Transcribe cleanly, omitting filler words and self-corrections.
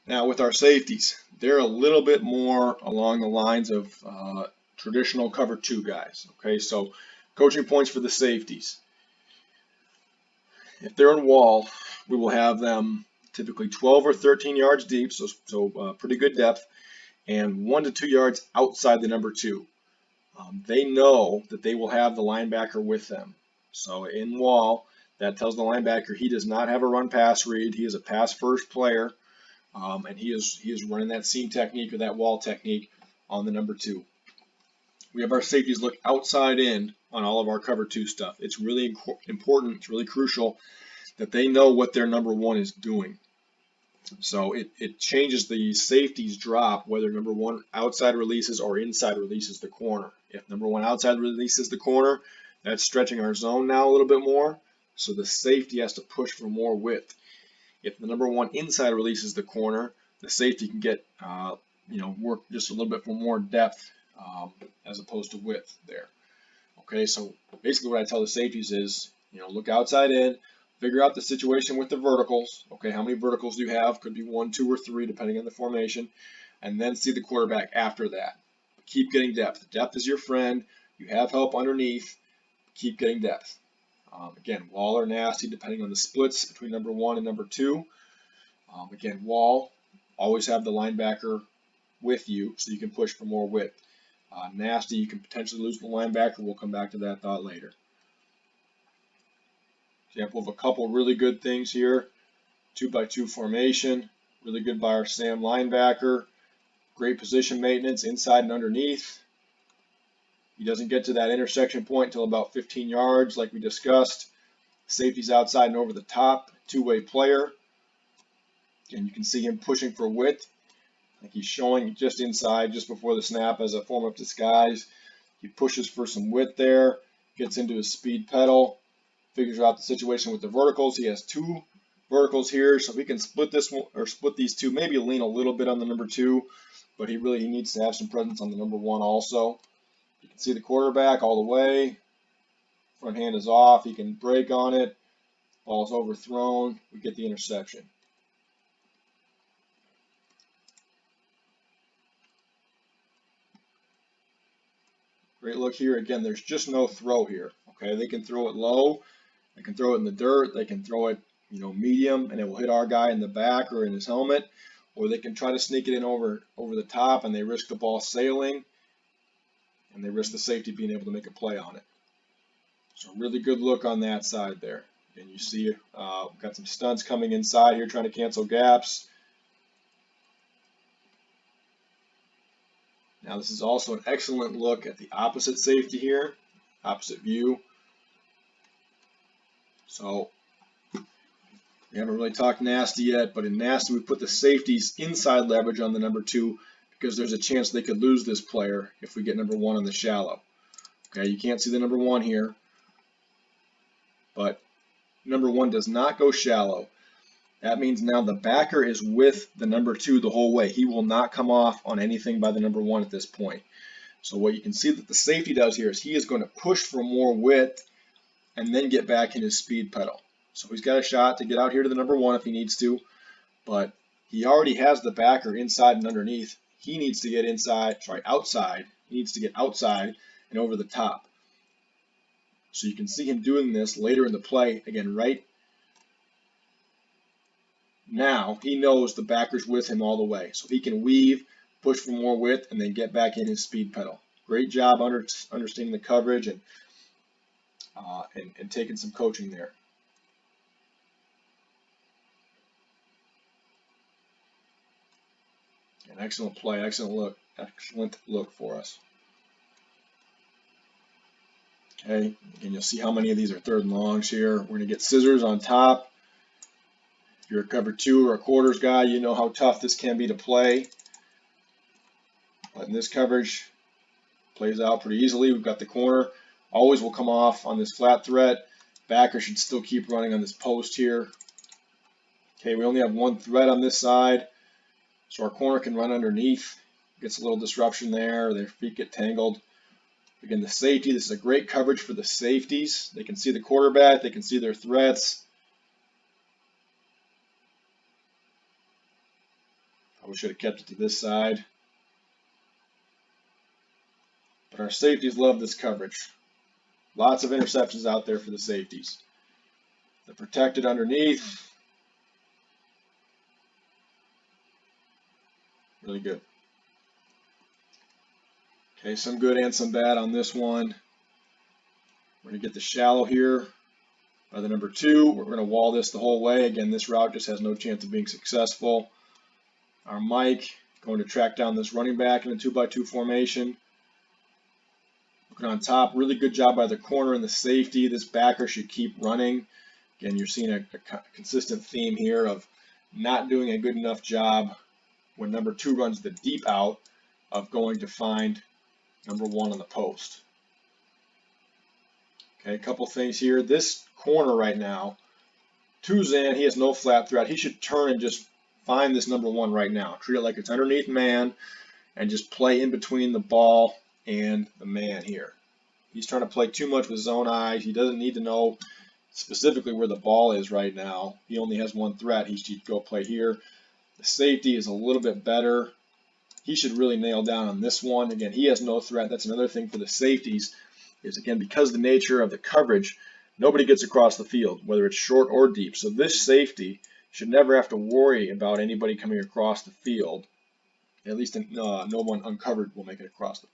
Now with our safeties, they're a little bit more along the lines of traditional cover two guys. Okay, so coaching points for the safeties. If they're in wall, we will have them typically 12 or 13 yards deep, so pretty good depth, and 1 to 2 yards outside the number two. They know that they will have the linebacker with them. So in wall, that tells the linebacker he does not have a run pass read. He is a pass first player, and he is running that seam technique or that wall technique on the number two. We have our safeties look outside in on all of our cover two stuff. It's really important. It's really crucial that they know what their number one is doing. So it changes the safety's drop whether number one outside releases or inside releases the corner. If number one outside releases the corner, that's stretching our zone now a little bit more. So the safety has to push for more width. If the number one inside releases the corner, the safety can get work just a little bit for more depth as opposed to width there. Okay, so basically what I tell the safeties is, look outside in, figure out the situation with the verticals. Okay, how many verticals do you have? Could be 1, 2, or 3, depending on the formation. And then see the quarterback after that. Keep getting depth. Depth is your friend. You have help underneath. Keep getting depth. Again, wall or nasty, depending on the splits between number one and number two. Again, wall, always have the linebacker with you so you can push for more width. Nasty, you can potentially lose the linebacker. We'll come back to that thought later. Example of a couple really good things here. 2x2 formation, really good by our Sam linebacker. Great position maintenance inside and underneath. He doesn't get to that intersection point until about 15 yards like we discussed. Safety's outside and over the top, two-way player. And you can see him pushing for width. Like he's showing just inside just before the snap as a form of disguise. He pushes for some width there, gets into his speed pedal, figures out the situation with the verticals. He has two verticals here, so we can split this one or split these two, maybe lean a little bit on the number two, but he needs to have some presence on the number one also. You can see the quarterback all the way. Front hand is off. He can break on it. Ball's overthrown. We get the interception. Great look here. Again, there's just no throw here. Okay, they can throw it low. They can throw it in the dirt. They can throw it, medium, and it will hit our guy in the back or in his helmet. Or they can try to sneak it in over the top, and they risk the ball sailing, and they risk the safety being able to make a play on it. So really good look on that side there. And you see we've got some stunts coming inside here trying to cancel gaps. Now this is also an excellent look at the opposite safety here, opposite view. So we haven't really talked nasty yet, but in nasty we put the safeties inside leverage on the number two because there's a chance they could lose this player if we get number one on the shallow. Okay, you can't see the number one here, but number one does not go shallow. That means now the backer is with the number two the whole way. He will not come off on anything by the number one at this point. So what you can see that the safety does here is he is going to push for more width and then get back in his speed pedal. So he's got a shot to get out here to the number one if he needs to, but he already has the backer inside and underneath. He needs to get outside. He needs to get outside and over the top. So you can see him doing this later in the play. Again, right now, he knows the backer's with him all the way. So he can weave, push for more width, and then get back in his speed pedal. Great job understanding the coverage and taking some coaching there. An excellent play, excellent look for us. Okay, and you'll see how many of these are third and longs here. We're going to get scissors on top. If you're a cover two or a quarters guy, you know how tough this can be to play. But in this coverage, plays out pretty easily. We've got the corner. Always will come off on this flat threat. Backer should still keep running on this post here. Okay, we only have one threat on this side, so our corner can run underneath. Gets a little disruption there. Their feet get tangled. Again, the safety, this is a great coverage for the safeties. They can see the quarterback. They can see their threats. Probably should have kept it to this side. But our safeties love this coverage. Lots of interceptions out there for the safeties. They're protected underneath. Really good. Okay, some good and some bad on this one. We're going to get the shallow here by the number 2. We're going to wall this the whole way. Again, this route just has no chance of being successful. Our Mike going to track down this running back in a 2-by-2 formation. Looking on top, really good job by the corner and the safety. This backer should keep running. Again, you're seeing a consistent theme here of not doing a good enough job when number 2 runs the deep out of going to find number 1 on the post. Okay, a couple things here. This corner right now, Tuzan, he has no flat threat. He should turn and just find this number 1 right now. Treat it like it's underneath man and just play in between the ball and the man here. He's trying to play too much with zone eyes. He doesn't need to know specifically where the ball is right now. He only has 1 threat. He should go play here. The safety is a little bit better. He should really nail down on this one. Again, he has no threat. That's another thing for the safeties is, again, because of the nature of the coverage, nobody gets across the field, whether it's short or deep. So this safety should never have to worry about anybody coming across the field. At least no one uncovered will make it across the field.